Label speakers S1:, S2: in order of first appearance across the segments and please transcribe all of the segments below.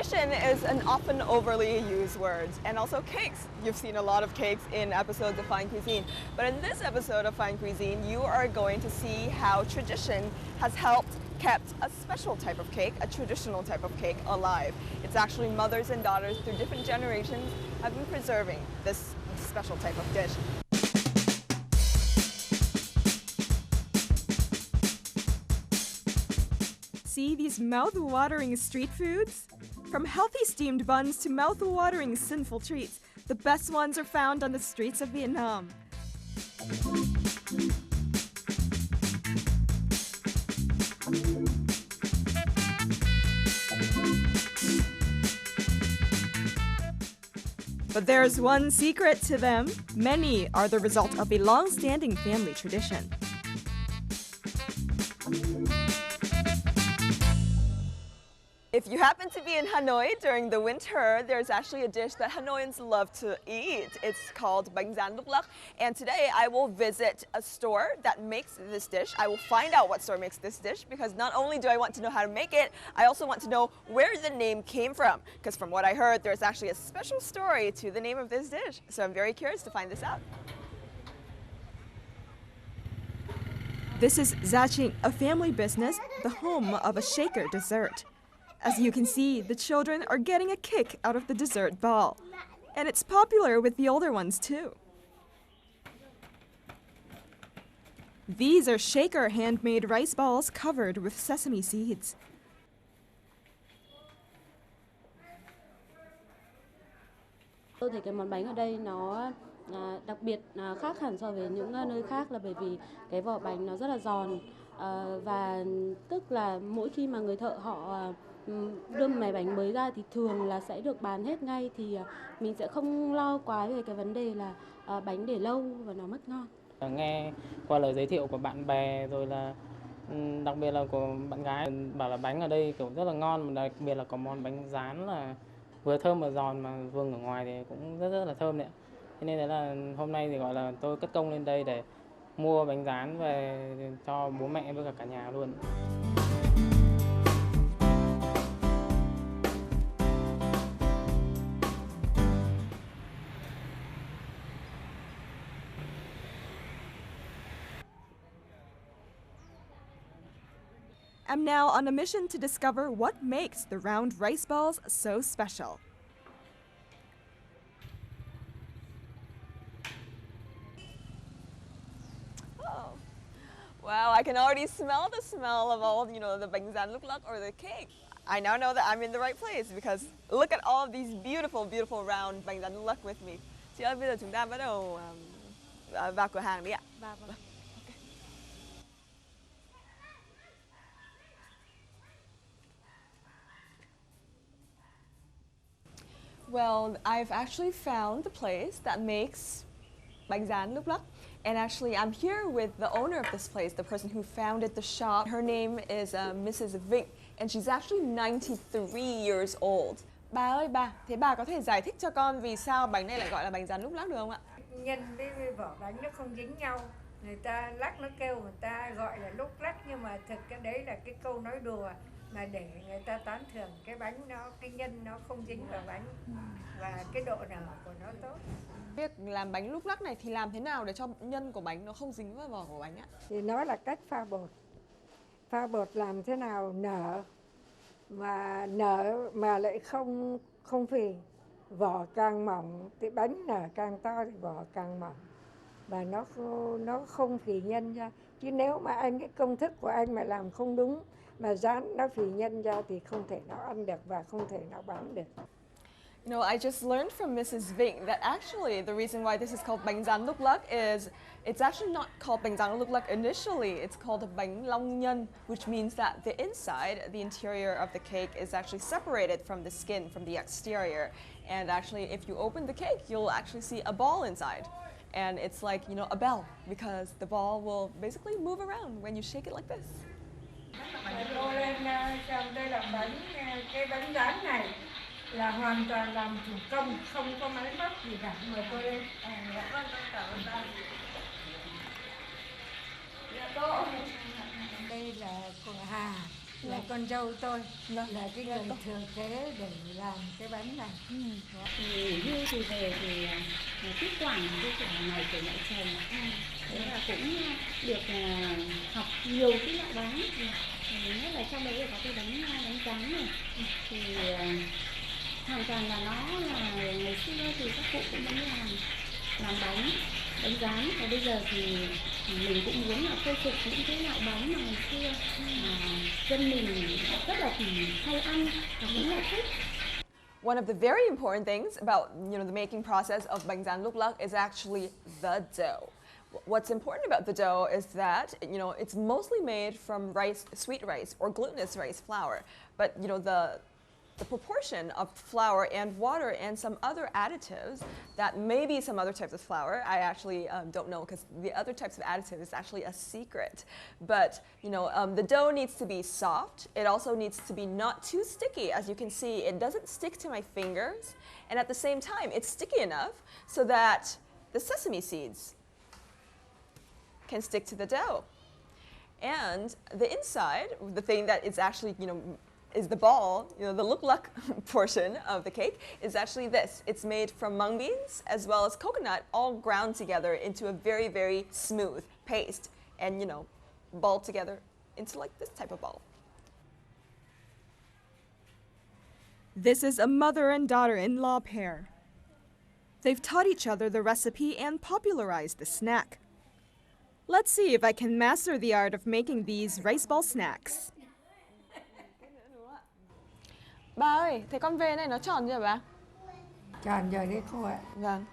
S1: tradition is an often overly used word, and also cakes. You've seen a lot of cakes in episodes of Fine Cuisine, but in this episode of Fine Cuisine, you are going to see how tradition has helped kept a special type of cake, a traditional type of cake, alive. It's actually mothers and daughters through different generations have been preserving this special type of dish.
S2: See these mouth-watering street foods? From healthy steamed buns to mouth-watering sinful treats, the best ones are found on the streets of Vietnam. But there's one secret to them. Many are the result of a long-standing family tradition.
S1: If you happen to be in Hanoi during the winter, there's actually a dish that Hanoians love to eat. It's called Bánh lúc lắc. And today I will visit a store that makes this dish. I will find out what store makes this dish because not only do I want to know how to make it, I also want to know where the name came from. Because from what I heard, there's actually a special story to the name of this dish. So I'm very curious to find this out.
S2: This is Gia Trịnh, a family business, the home of a shaker dessert. As you can see, the children are getting a kick out of the dessert ball. And it's popular with the older ones too. These are shaker handmade rice balls covered with sesame seeds.
S3: Tôi thấy cái món bánh ở đây nó đặc biệt khác hẳn so với những nơi khác là bởi vì cái vỏ bánh nó rất là giòn và tức là mỗi khi mà người thợ họ đưa máy bánh mới ra thì thường là sẽ được bán hết ngay thì mình sẽ không lo quá về cái vấn đề là bánh để lâu và nó mất ngon.
S4: Nghe qua lời giới thiệu của bạn bè rồi là đặc biệt là của bạn gái bảo là bánh ở đây kiểu rất là ngon, mà đặc biệt là có món bánh rán là vừa thơm vừa giòn mà vương ở ngoài thì cũng rất là thơm đấy. Thế nên là hôm nay thì gọi là tôi cất công lên đây để mua bánh rán về cho bố mẹ với cả nhà luôn.
S2: I'm now on a mission to discover what makes the round rice balls so special.
S1: Oh, wow, I can already smell the smell of all, the bánh lúc lắc or the cake. I now know that I'm in the right place because look at all of these beautiful, beautiful round bánh lúc lắc with me. Chị ơi, bây giờ chúng ta bắt đầu vào cửa hàng đi ạ. Vâng. Well, I've actually found the place that makes bánh lúc lắc. And actually, I'm here with the owner of this place, the person who founded the shop. Her name is Mrs. Vinh, and she's actually 93 years old. Bà ơi, thế bà có thể giải thích cho con vì sao bánh này lại gọi là bánh lúc lắc được không ạ?
S5: Nhân với vỏ bánh nó không dính nhau. Người ta lắc nó kêu người ta gọi là lúc lắc, nhưng mà thực cái đấy là cái câu nói đùa mà để người ta tán thưởng cái bánh cái nhân nó không dính vào bánh và cái độ nở của nó tốt.
S1: Việc làm bánh lúc lắc này thì làm thế nào để cho nhân của bánh nó không dính vào vỏ của bánh ạ?
S5: Thì nó là cách pha bột. Pha bột làm thế nào nở mà lại không phì. Vỏ càng mỏng thì bánh nở càng to thì vỏ càng mỏng. Và nó không phì nhân ra. Chứ nếu mà cái công thức của anh mà làm không đúng mà rán nó phì nhân ra thì không thể nào ăn được và không thể nào bán được.
S1: I just learned from Mrs. Vinh that actually the reason why this is called bánh lúc lắc is it's actually not called bánh lúc lắc initially. It's called bánh long nhân, which means that the inside, the interior of the cake is actually separated from the skin, from the exterior. And actually, if you open the cake, you'll actually see a ball inside. And it's like, a bell, because the ball will basically move around when you shake it like this.
S5: Cô lên trong đây làm bánh, cái bánh rán này là hoàn toàn làm thủ công, không có máy móc gì cả. Mời cô lên. Cảm ơn ba. Dạ cô. Đây là cô Hà, là con dâu tôi
S1: Vâng.
S5: là cái người thừa kế để làm cái bánh này.
S3: Nghỉ hưu thì về thì tiếp quản cái cửa hàng này của mẹ chồng. Thế là cũng được học nhiều cái loại bánh. Nhất là trong đấy có cái bánh tráng này. Thì hoàn toàn là nó là ngày xưa thì các cụ cũng vẫn làm bánh rán, và bây giờ thì mình cũng muốn là khôi phục những cái loại bánh mà ngày xưa dân mình rất là hay ăn và cũng là thích.
S1: One of the very important things about the making process of bánh rán lúc lắc is actually the dough. What's important about the dough is that it's mostly made from rice, sweet rice or glutinous rice flour, but the proportion of flour and water and some other additives that maybe some other types of flour, I actually don't know, because the other types of additives is actually a secret. But the dough needs to be soft. It also needs to be not too sticky. As you can see, it doesn't stick to my fingers, and at the same time, it's sticky enough so that the sesame seeds can stick to the dough. And the inside, the thing that is actually is the ball, the lúc lắc portion of the cake is actually this. It's made from mung beans as well as coconut, all ground together into a very, very smooth paste and, balled together into like this type of ball.
S2: This is a mother and daughter-in-law pair. They've taught each other the recipe and popularized the snack. Let's see if I can master the art of making these rice ball snacks.
S1: Bà ơi, thế con về này nó tròn chưa bà?
S5: Tròn rồi đấy cô ạ.
S1: Vâng.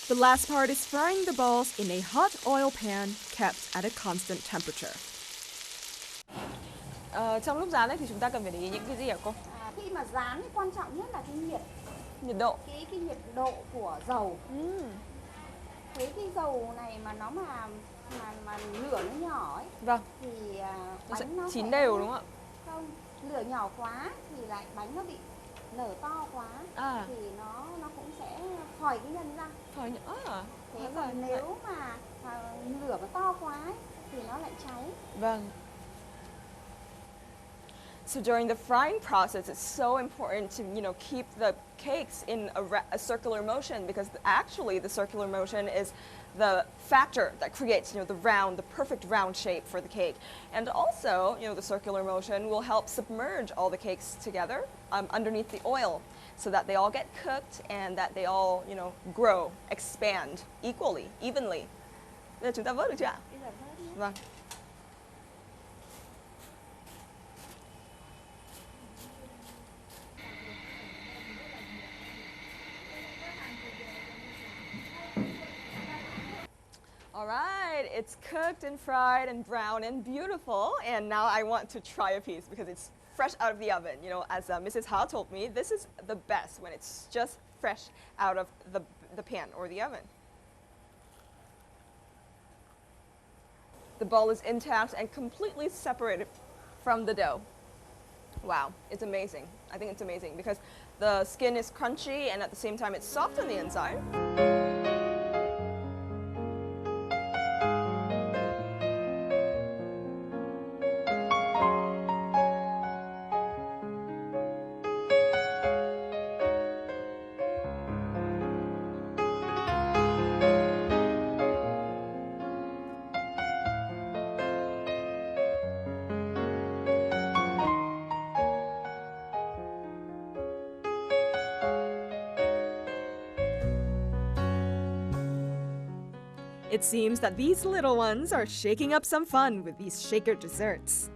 S2: The last part is frying the balls in a hot oil pan kept at a constant temperature.
S1: Trong lúc rán ấy thì chúng ta cần phải để ý những cái gì hả cô?
S6: Khi mà rán quan trọng nhất là cái
S1: Nhiệt độ.
S6: cái nhiệt độ của dầu. Thế cái dầu này mà nó mà lửa nó nhỏ ấy,
S1: Vâng.
S6: thì
S1: Nó sẽ
S6: bánh nó
S1: chín
S6: sẽ
S1: đều đúng không ạ?
S6: Không, lửa nhỏ quá thì lại bánh nó bị lở to quá, thì nó cũng sẽ phòi cái nhân ra.
S1: Phòi nữa.
S6: Thế còn nếu mà lửa mà to quá ấy, thì nó lại cháy.
S1: Vâng. So during the frying process, it's so important to keep the cakes in a circular motion, because actually the circular motion is the factor that creates the perfect round shape for the cake. And also the circular motion will help submerge all the cakes together underneath the oil, so that they all get cooked and that they all grow, expand evenly. Bây giờ chúng ta vớt được chưa ạ? Vâng. All right, it's cooked and fried and brown and beautiful, and now I want to try a piece because it's fresh out of the oven. As Mrs. Ha told me, this is the best when it's just fresh out of the pan or the oven. The ball is intact and completely separated from the dough. Wow, it's amazing. I think it's amazing because the skin is crunchy and at the same time it's soft on the inside.
S2: It seems that these little ones are shaking up some fun with these shaker desserts.